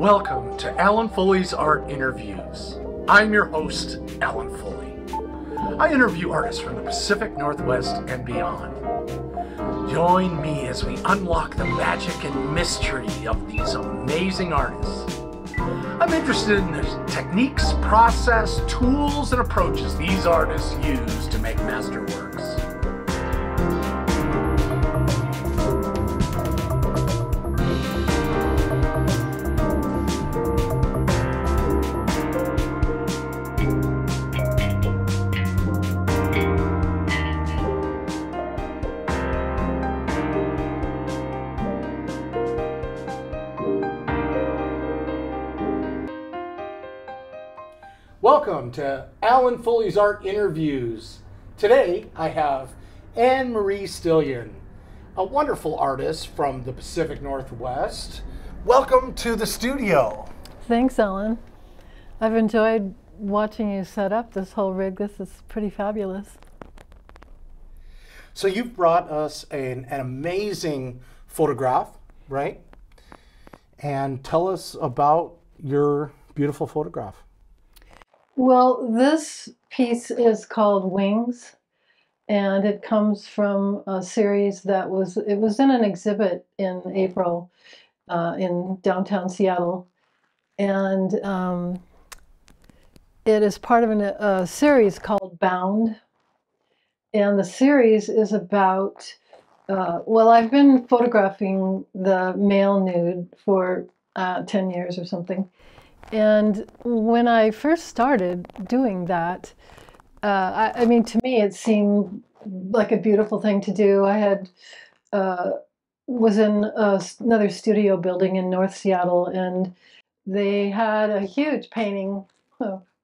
Welcome to Alan Fulle's Art Interviews. I'm your host, Alan Fulle. I interview artists from the Pacific Northwest and beyond. Join me as we unlock the magic and mystery of these amazing artists. I'm interested in the techniques, process, tools, and approaches these artists use to make masterworks. Welcome to Alan Fulle's Art Interviews. Today I have AnnMarie Stillion, a wonderful artist from the Pacific Northwest. Welcome to the studio. Thanks, Alan. I've enjoyed watching you set up this whole rig. This is pretty fabulous. So you've brought us an amazing photograph, right? And tell us about your beautiful photograph. Well, this piece is called Wings, and it comes from a series that was in an exhibit in April in downtown Seattle, and it is part of a series called Bound, and the series is about, well, I've been photographing the male nude for 10 years or something. And when I first started doing that, I mean, to me, it seemed like a beautiful thing to do. I had was in another studio building in North Seattle, and they had a huge painting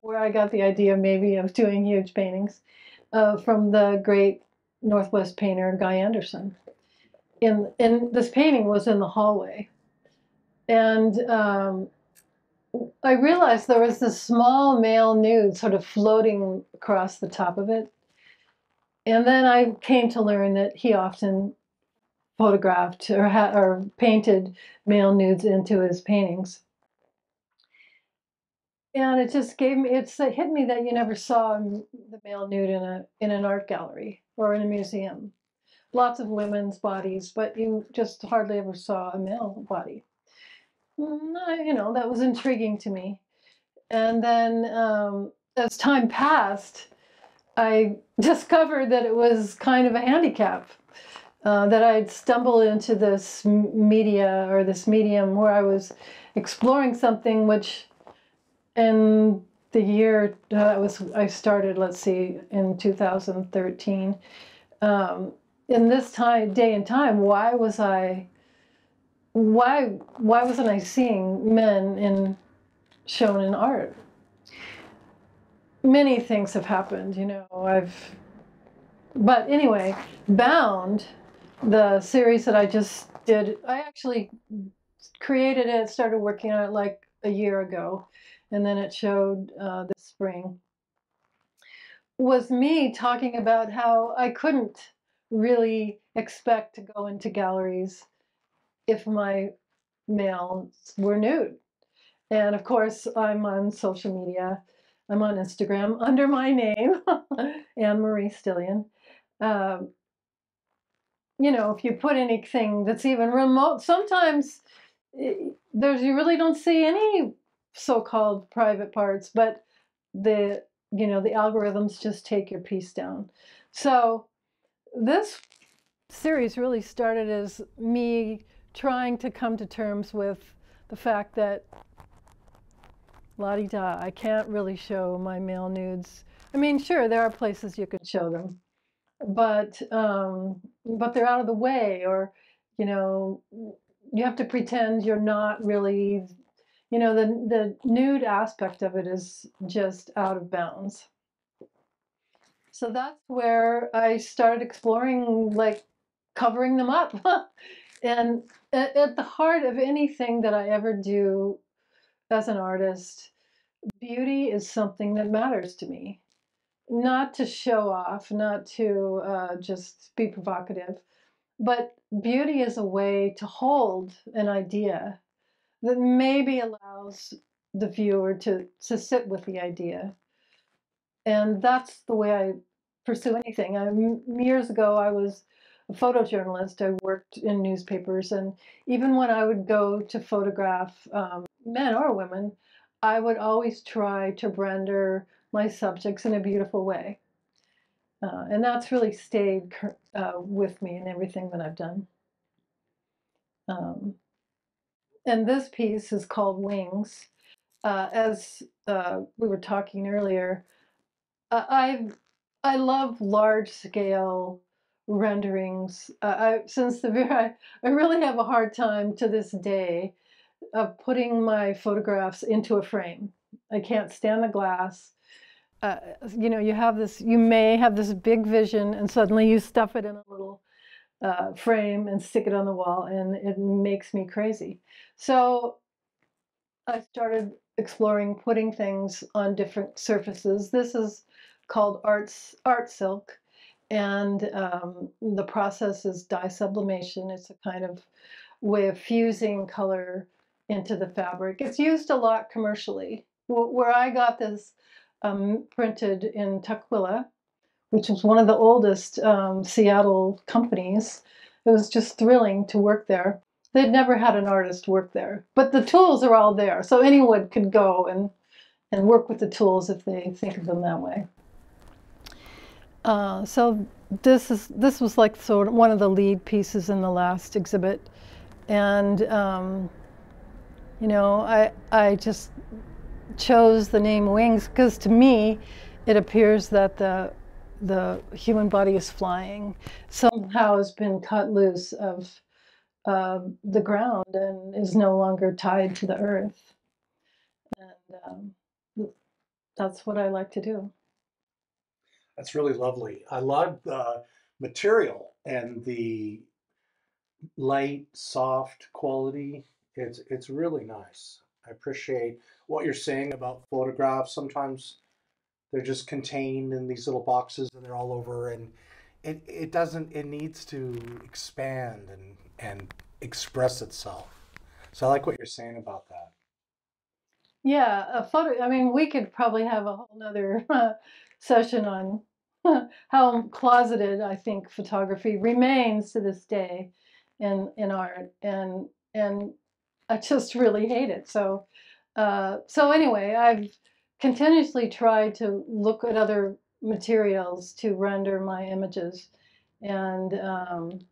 where I got the idea maybe of doing huge paintings from the great Northwest painter Guy Anderson. And this painting was in the hallway, and I realized there was this small male nude sort of floating across the top of it. And then I came to learn that he often photographed or painted male nudes into his paintings. And it just hit me that you never saw the male nude in an art gallery or in a museum. Lots of women's bodies, but you just hardly ever saw a male body. You know, that was intriguing to me. And then as time passed, I discovered that it was kind of a handicap, that I'd stumbled into this media or this medium where I was exploring something which in the year I started, let's see, in 2013. In this day and time, why wasn't I seeing men shown in art? Many things have happened, you know. But anyway, Bound, the series that I just did, I actually created it, started working on it like a year ago, and then it showed this spring, was me talking about how I couldn't really expect to go into galleries if my males were nude. And of course, I'm on social media. I'm on Instagram under my name, Marie Stillion. You know, if you put anything that's even remote, sometimes you really don't see any so-called private parts, but the algorithms just take your piece down. So this series really started as me trying to come to terms with the fact that la-di-da, I can't really show my male nudes. I mean, sure, there are places you can show them, but they're out of the way, or, you know, you have to pretend you're not really, you know, the nude aspect of it is just out of bounds. So that's where I started exploring, like, covering them up. And at the heart of anything that I ever do as an artist, beauty is something that matters to me. Not to show off, not to just be provocative, but beauty is a way to hold an idea, that maybe allows the viewer to sit with the idea. And that's the way I pursue anything. Years ago, I was a photojournalist. I worked in newspapers, and even when I would go to photograph men or women, I would always try to render my subjects in a beautiful way. And that's really stayed with me in everything that I've done. Um, and this piece is called Wings. As we were talking earlier, I love large scale renderings. I really have a hard time to this day of putting my photographs into a frame. I can't stand the glass. You may have this big vision, and suddenly you stuff it in a little frame and stick it on the wall, and it makes me crazy. So I started exploring putting things on different surfaces. This is called art silk, and the process is dye sublimation. It's a kind of way of fusing color into the fabric. It's used a lot commercially. Where I got this printed in Tukwila, which was one of the oldest Seattle companies. It was just thrilling to work there. They'd never had an artist work there, but the tools are all there, so anyone could go and work with the tools if they think of them that way. So this was like sort of one of the lead pieces in the last exhibit, and you know, I just chose the name Wings because to me, it appears that the human body is flying. Somehow has been cut loose of the ground and is no longer tied to the earth. And that's what I like to do. That's really lovely. I love the material and the light, soft quality. It's really nice. I appreciate what you're saying about photographs. Sometimes they're just contained in these little boxes and they're all over, and it doesn't, it needs to expand and express itself. So I like what you're saying about that. Yeah, a photo. I mean, we could probably have a whole nother session on how closeted I think photography remains to this day in art, and I just really hate it. So anyway, I've continuously tried to look at other materials to render my images, and and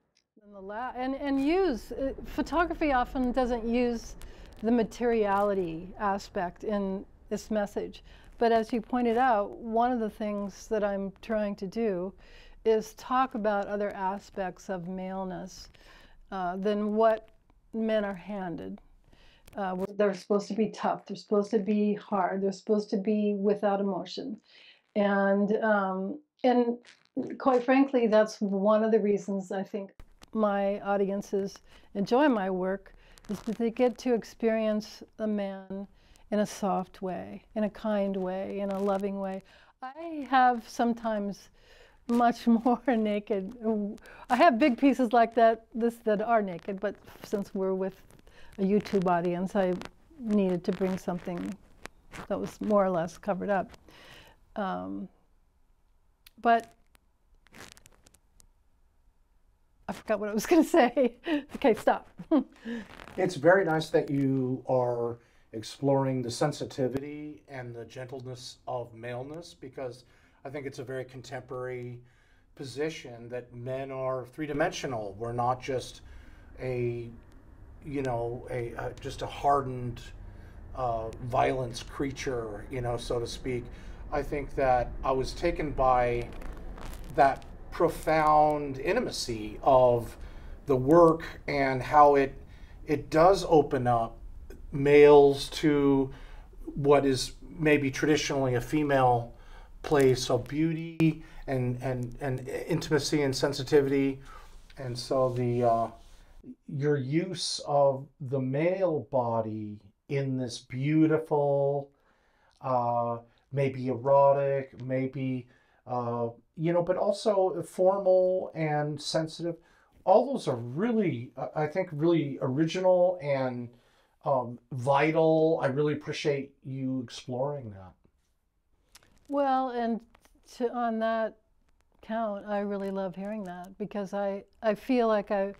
use photography often doesn't use the materiality aspect in this message. But as you pointed out, one of the things that I'm trying to do is talk about other aspects of maleness than what men are handed. They're supposed to be tough, they're supposed to be hard, they're supposed to be without emotion. And quite frankly, that's one of the reasons I think my audiences enjoy my work, is that they get to experience a man in a soft way, in a kind way, in a loving way. I have sometimes much more naked. I have big pieces like that are naked, but since we're with a YouTube audience, I needed to bring something that was more or less covered up. But I forgot what I was going to say. Okay, stop. It's very nice that you are exploring the sensitivity and the gentleness of maleness, because I think it's a very contemporary position that men are three-dimensional. We're not just a, you know, just a hardened violence creature, you know, so to speak. I think that I was taken by that profound intimacy of the work and how it does open up males to what is maybe traditionally a female place of beauty and intimacy and sensitivity. And so the your use of the male body in this beautiful, maybe erotic, maybe you know, but also formal and sensitive. All those are really, I think, really original and vital. I really appreciate you exploring that. Well, and on that count, I really love hearing that because I feel like I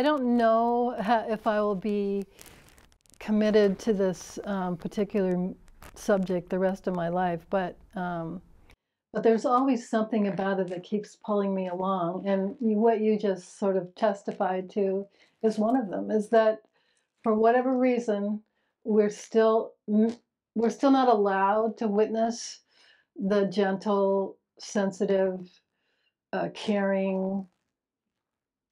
don't know if I will be committed to this particular subject the rest of my life, but there's always something about it that keeps pulling me along. And what you just sort of testified to is one of them, is that for whatever reason, we're still we're still not allowed to witness the gentle, sensitive, caring,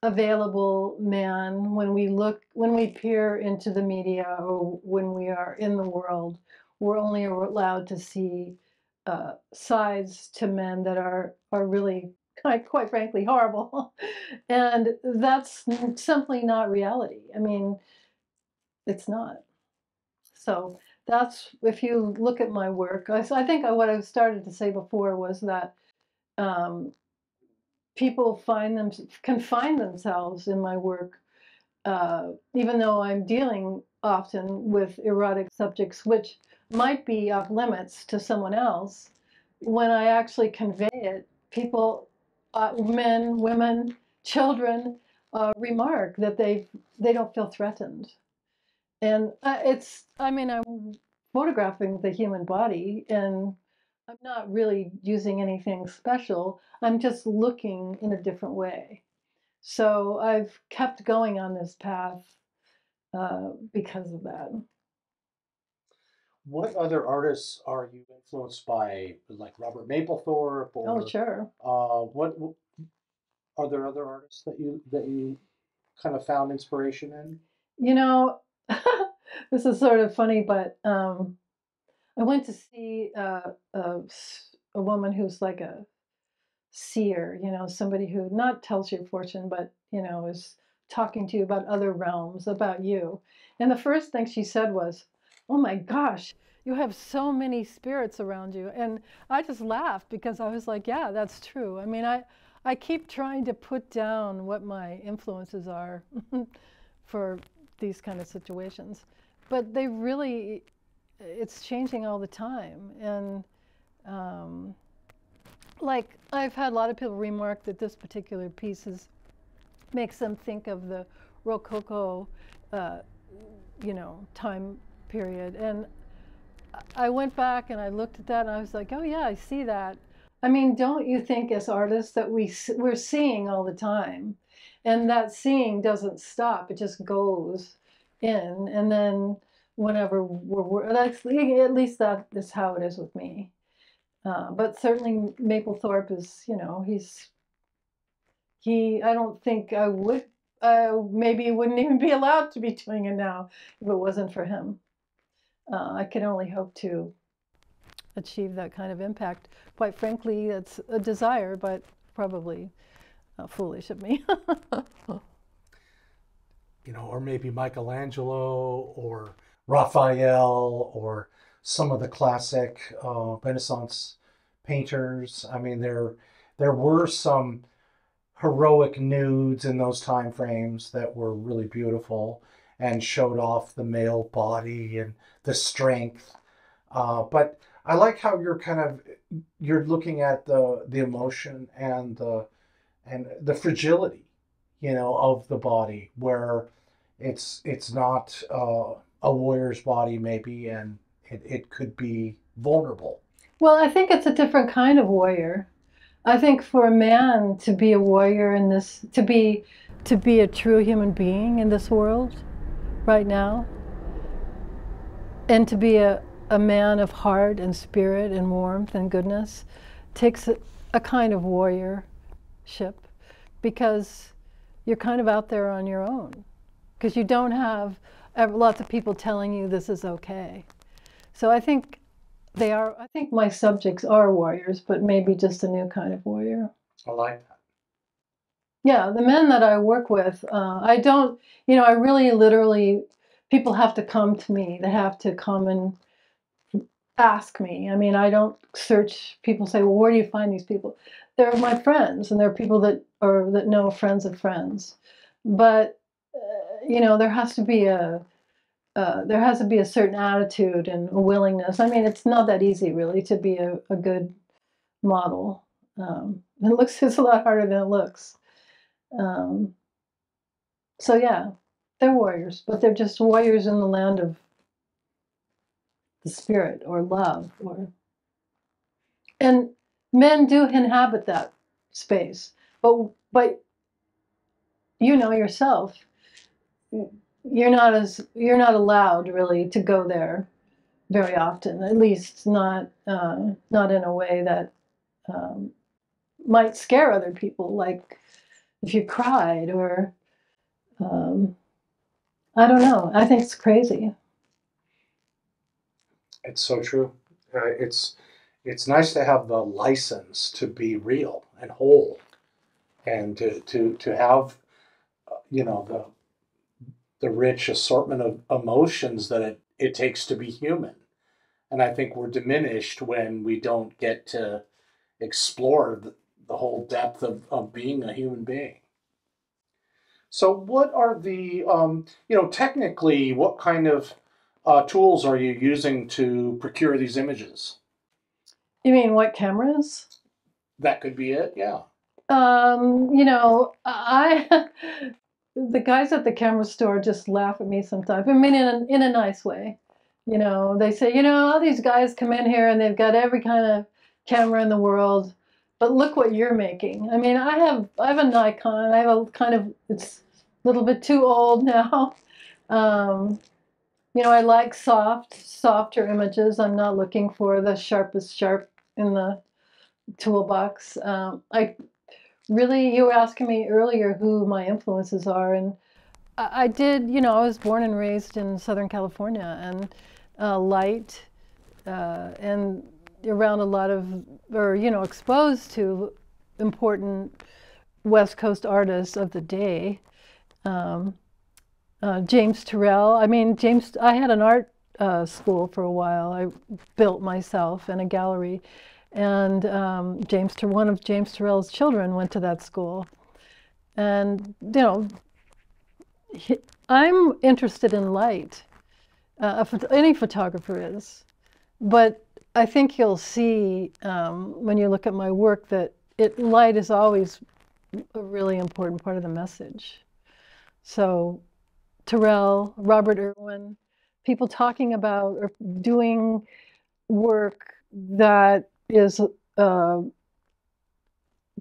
available man when we peer into the media or when we are in the world. We're only allowed to see sides to men that are really quite frankly horrible, and that's simply not reality. I mean, it's not. So that's, if you look at my work, I think what I started to say before was that um, people can find themselves in my work, even though I'm dealing often with erotic subjects, which might be off limits to someone else. When I actually convey it, people, men, women, children, remark that they don't feel threatened. And I mean, I'm photographing the human body, and I'm not really using anything special. I'm just looking in a different way. So I've kept going on this path because of that. What other artists are you influenced by, like Robert Mapplethorpe, Oh, or sure. what are there other artists that you kind of found inspiration in? You know, this is sort of funny, but I went to see a woman who's like a seer, somebody who not tells your fortune, but, is talking to you about other realms, about you. And the first thing she said was, "Oh my gosh, you have so many spirits around you." And I just laughed because I was like, yeah, that's true. I mean, I keep trying to put down what my influences are for these kind of situations. But it's changing all the time. And like, I've had a lot of people remark that this particular piece makes them think of the Rococo, uh, time period. And I went back and I looked at that and I was like, oh yeah, I see that. I mean, don't you think as artists that we're seeing all the time, and that seeing doesn't stop; it just goes in, and then whenever that's at least that is how it is with me. But certainly Mapplethorpe is, I don't think I would, maybe wouldn't even be allowed to be doing it now if it wasn't for him. I can only hope to achieve that kind of impact. Quite frankly, it's a desire, but probably foolish of me. Or maybe Michelangelo or Raphael or some of the classic Renaissance painters. I mean, there were some heroic nudes in those time frames that were really beautiful and showed off the male body and the strength. But I like how you're looking at the emotion and the fragility, of the body, where it's not a warrior's body maybe, and it could be vulnerable. Well, I think it's a different kind of warrior. I think for a man to be a warrior in this, to be a true human being in this world right now, and to be a man of heart and spirit and warmth and goodness, takes a kind of warriorship, because you're kind of out there on your own, because you don't have lots of people telling you this is okay. So I think I think my subjects are warriors, but maybe just a new kind of warrior. I like that. Yeah, the men that I work with, I don't, I really literally, people have to come to me. They have to come and ask me. I mean, I don't search. People say, well, where do you find these people? They're my friends, and they're people that know friends of friends. But, there has to be there has to be a certain attitude and a willingness. I mean, it's not that easy really to be a good model. It's a lot harder than it looks. So yeah, they're warriors, but they're just warriors in the land of the spirit or love, and men do inhabit that space. But you know yourself, you're not allowed really to go there very often. At least not in a way that might scare other people, like if you cried or I don't know. I think it's crazy. It's so true. It's nice to have the license to be real and whole, and to have the rich assortment of emotions that it takes to be human. And I think we're diminished when we don't get to explore the whole depth of being a human being. So, what are the, technically, what kind of tools are you using to procure these images? You mean what cameras? That could be it, yeah. I the guys at the camera store just laugh at me sometimes. I mean, in a nice way. They say, all these guys come in here and they've got every kind of camera in the world, but look what you're making. I mean, I have a Nikon. I have a kind of, it's a little bit too old now. I like softer images. I'm not looking for the sharpest sharp in the toolbox. You were asking me earlier who my influences are, and I did, I was born and raised in Southern California, and light, and around a lot of, or, exposed to important West Coast artists of the day. James Turrell. I had an art school for a while. I built myself in a gallery. And one of James Turrell's children went to that school. And, I'm interested in light. Any photographer is. But I think you'll see when you look at my work that light is always a really important part of the message. So Turrell, Robert Irwin, people talking about or doing work that is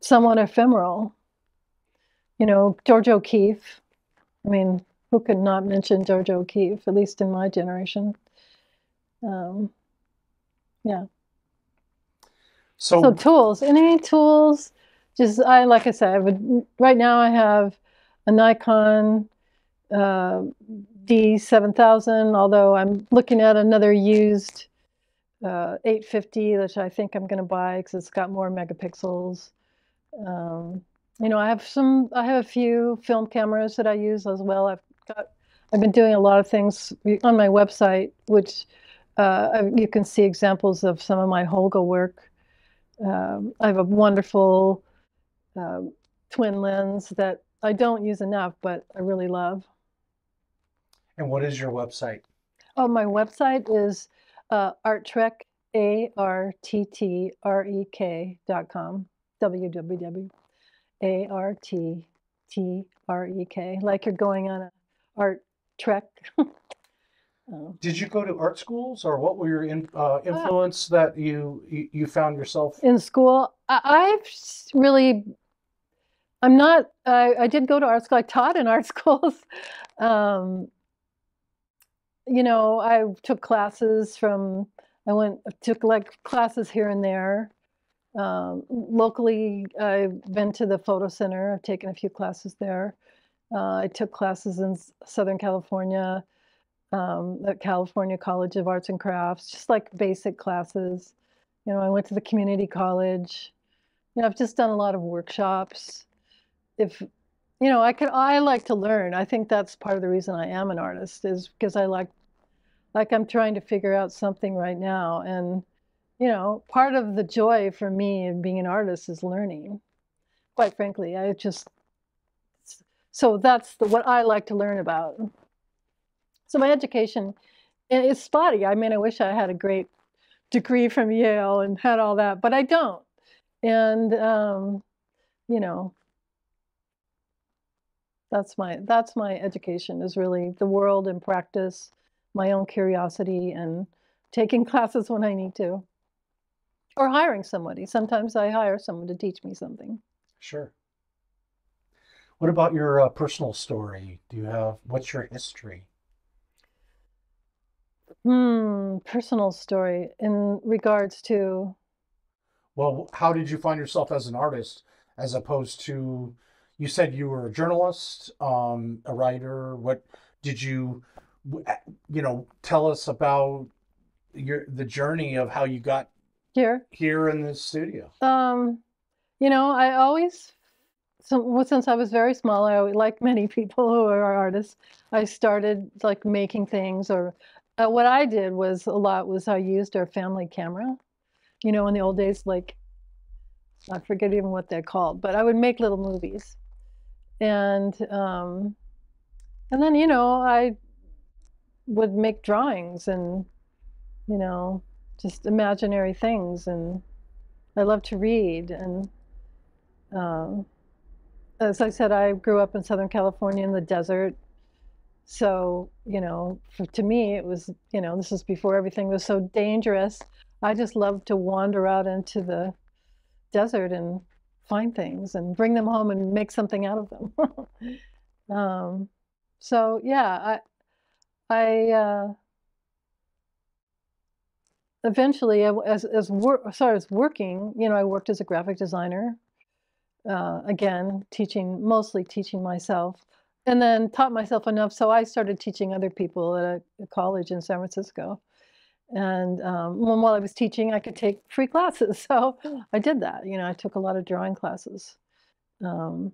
somewhat ephemeral. George O'Keeffe. I mean, who could not mention George O'Keeffe, at least in my generation? Yeah. So tools, any tools, like I said, right now I have a Nikon D7000, although I'm looking at another used 850, which I think I'm going to buy because it's got more megapixels. I have a few film cameras that I use as well. I've been doing a lot of things on my website, which you can see examples of some of my Holga work. I have a wonderful twin lens that I don't use enough, but I really love. And what is your website? Oh, my website is ArtTrek, ARTTREK.com, www.ARTTREK, like you're going on an art trek. Did you go to art schools, or what were your influence that you found yourself in school? I did go to art school. I taught in art schools. I took classes took like classes here and there. Locally, I've been to the photo center. I've taken a few classes there. I took classes in Southern California, at California College of Arts and Crafts, just like basic classes. I went to the community college. I've just done a lot of workshops. I like to learn. I think that's part of the reason I am an artist, is because I like I'm trying to figure out something right now. And, part of the joy for me of being an artist is learning. Quite frankly, so that's what I like to learn about. So my education is spotty. I mean, I wish I had a great degree from Yale and had all that, but I don't. And you know, that's my education, is really the world and practice, my own curiosity, and taking classes when I need to, or hiring somebody. Sometimes I hire someone to teach me something. Sure. What about your personal story? What's your history? Personal story in regards to, Well, how did you find yourself as an artist as opposed to, you said you were a journalist, a writer. What did tell us about the journey of how you got here in the studio? I always, since I was very small, like many people who are artists, I started like making things, or what I did was I used our family camera. In the old days, like, I forget even what they're called, but I would make little movies. And then, I would make drawings and, just imaginary things. And I love to read. And as I said, I grew up in Southern California in the desert. So, to me, it was, this is before everything was so dangerous. I just loved to wander out into the desert and find things and bring them home and make something out of them. So yeah, I eventually, as working, I worked as a graphic designer, again, mostly teaching myself, and then taught myself enough, so I started teaching other people at a college in San Francisco. And while I was teaching, I could take free classes, so I did that. I took a lot of drawing classes, and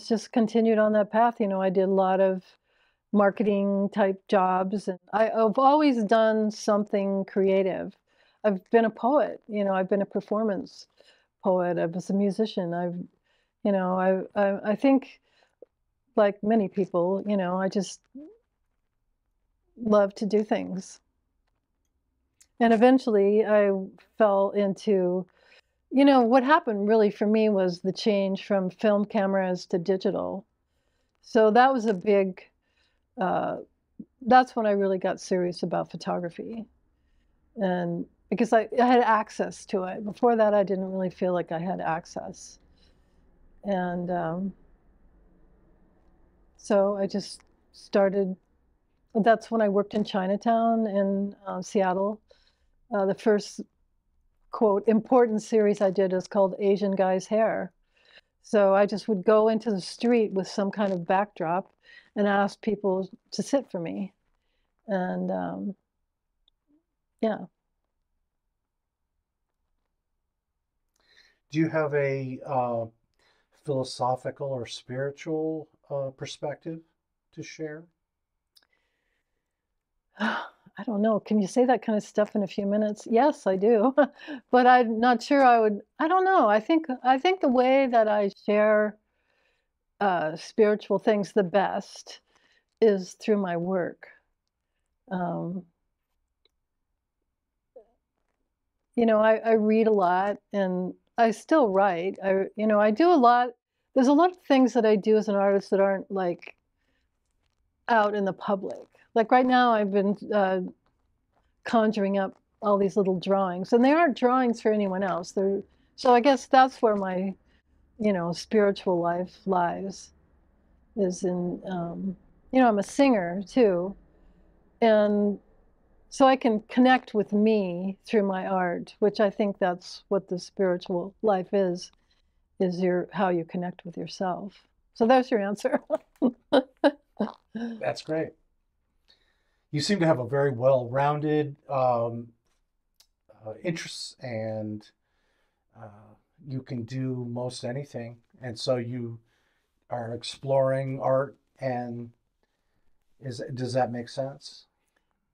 just continued on that path. I did a lot of marketing type jobs, and I've always done something creative. I've been a poet. I've been a performance poet. I was a musician. I think, like many people, I just love to do things. And eventually I fell into, what happened really for me was the change from film cameras to digital. So that was a big, that's when I really got serious about photography. And because I had access to it. Before that, I didn't really feel like I had access. And so I just started. That's when I worked in Chinatown in Seattle. The first, quote, important series I did is called Asian Guy's Hair. So I just would go into the street with some kind of backdrop and ask people to sit for me. And yeah. Do you have a philosophical or spiritual perspective to share? I don't know. Can you say that kind of stuff in a few minutes? Yes, I do. But I'm not sure I would. I don't know. I think the way that I share spiritual things the best is through my work. Um, I read a lot, and I still write. I do a lot. There's a lot of things that I do as an artist that aren't like out in the public. Like right now, I've been conjuring up all these little drawings, and they aren't drawings for anyone else. So I guess that's where my, spiritual life lies, is in, I'm a singer too, and so I can connect with me through my art, which I think that's what the spiritual life is how you connect with yourself. So there's your answer. That's great. You seem to have a very well-rounded interests, and you can do most anything. And so you are exploring art, and does that make sense?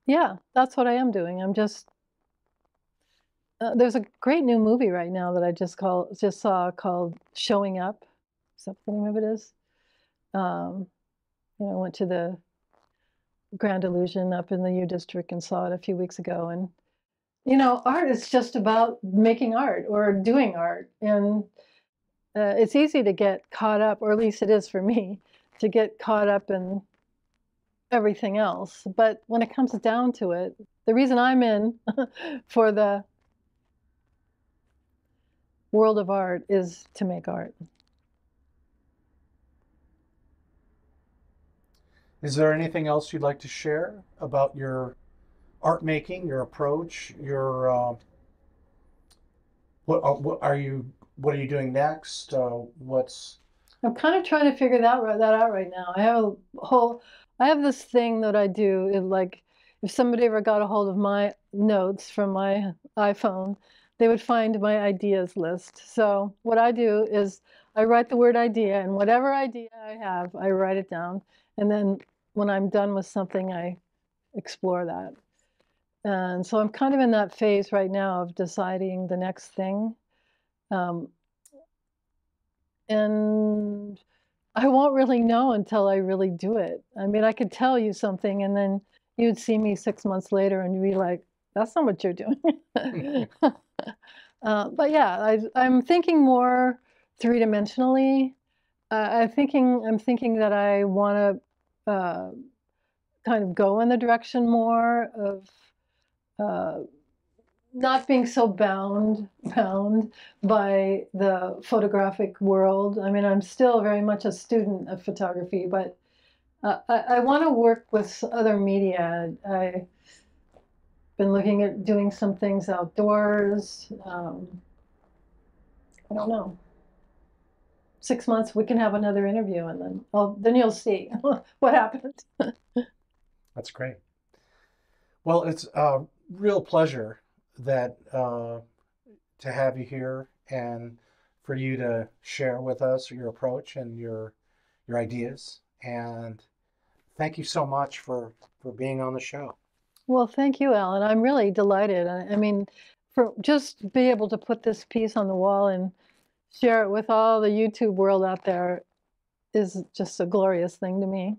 Yeah, that's what I am doing. I'm just there's a great new movie right now that I just saw called Showing Up. Is that what the name of it is? I went to the Grand Illusion up in the U District and saw it a few weeks ago. And, you know, art is just about making art or doing art. And it's easy to get caught up, or at least it is for me, to get caught up in everything else. But when it comes down to it, the reason I'm in for the world of art is to make art. Is there anything else you'd like to share about your art making, your approach, your what are you doing next? What's I'm kind of trying to figure that out right now. I have this thing that I do. Like, if somebody ever got a hold of my notes from my iPhone, they would find my ideas list. So what I do is I write the word idea, and whatever idea I have, I write it down. And then when I'm done with something, I explore that. And so I'm kind of in that phase right now of deciding the next thing. And I won't really know until I really do it. I mean, I could tell you something, and then you'd see me 6 months later, and you'd be like, "That's not what you're doing." But yeah, I'm thinking more three-dimensionally. I'm thinking that I want to kind of go in the direction more of not being so bound by the photographic world. I mean, I'm still very much a student of photography, but I want to work with other media. I've been looking at doing some things outdoors. I don't know. 6 months, we can have another interview, and then you'll see what happened. That's great. Well, it's a real pleasure that to have you here and for you to share with us your approach and your ideas. And thank you so much for being on the show. Well, thank you, Alan. I'm really delighted. I mean, for just be able to put this piece on the wall and share it with all the YouTube world out there is just a glorious thing to me.